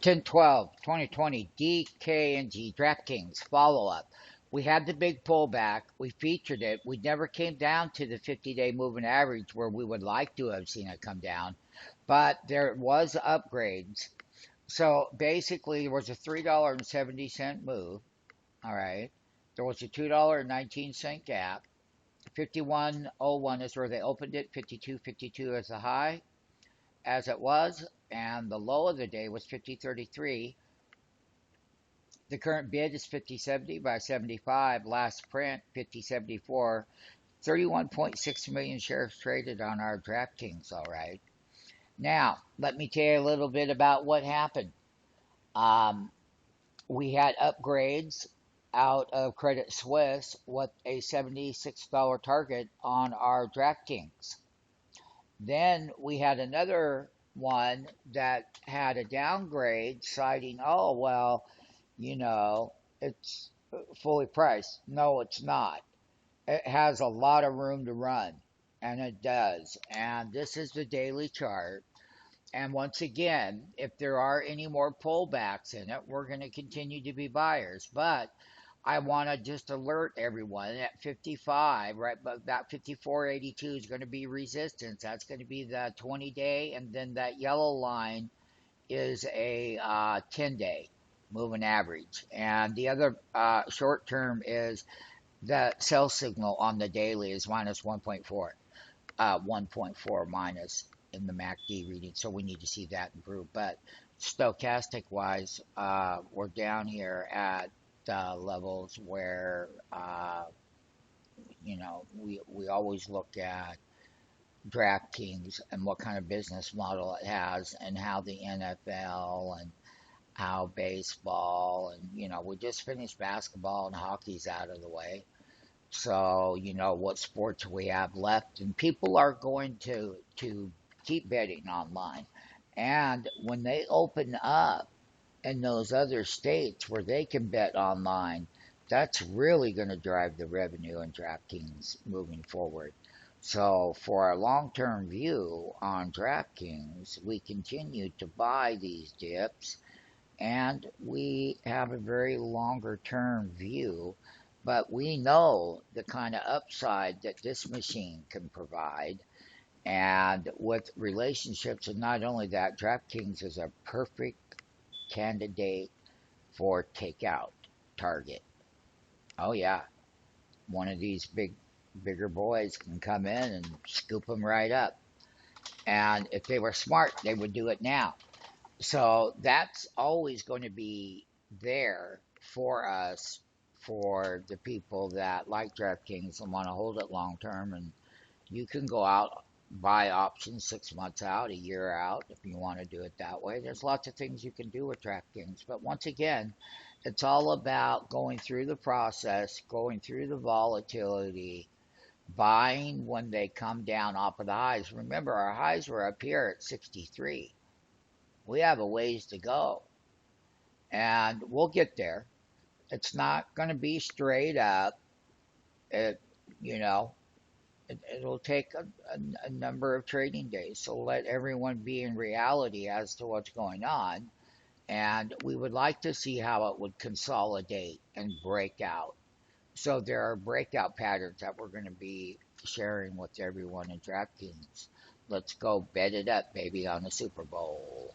10/12, 2020 DKNG DraftKings follow-up. We had the big pullback. We featured it. We never came down to the 50-day moving average where we would like to have seen it come down, but there was upgrades. So basically, there was a $3.70 move. All right. There was a $2.19 gap. 51.01 is where they opened it. 52.52 is the high, as it was, and the low of the day was 50.33. The current bid is 50.70 by 75. Last print 50.74. 31.6 million shares traded on our DraftKings. All right. Now, let me tell you a little bit about what happened. Um, we had upgrades out of Credit Suisse with a $76 target on our DraftKings. Then we had another one that had a downgrade citing, oh, well, you know, it's fully priced. No, it's not. It has a lot of room to run, and it does. And this is the daily chart. And once again, if there are any more pullbacks in it, we're going to continue to be buyers. But I want to just alert everyone at 55, right? But that 54.82 is going to be resistance. That's going to be the 20-day, and then that yellow line is a 10-day moving average. And the other short term is the sell signal on the daily is minus 1.4, 1.4 minus in the MACD reading. So we need to see that improve. But stochastic wise, we're down here at levels where we always look at DraftKings and what kind of business model it has, and how the NFL and how baseball, and we just finished basketball and hockey's out of the way. So what sports we have left, and people are going to keep betting online. And when they open up in those other states where they can bet online, that's really going to drive the revenue in DraftKings moving forward. So for our long-term view on DraftKings, we continue to buy these dips, and we have a very longer-term view, but we know the kind of upside that this machine can provide. And with relationships, and not only that, DraftKings is a perfect candidate for takeout target. Oh yeah, one of these bigger boys can come in and scoop them right up. And if they were smart, they would do it now. So that's always going to be there for us, for the people that like DraftKings and want to hold it long term. And you can go out, buy options 6 months out, a year out, if you want to do it that way. There's lots of things you can do with DraftKings. But once again, it's all about going through the process, going through the volatility, buying when they come down off of the highs. Remember, our highs were up here at 63. We have a ways to go, and we'll get there. It's not going to be straight up. It, you know, it'll take a number of trading days. So let everyone be in reality as to what's going on. And we would like to see how it would consolidate and break out. So there are breakout patterns that we're going to be sharing with everyone in DraftKings. Let's go bet it up, baby, on the Super Bowl.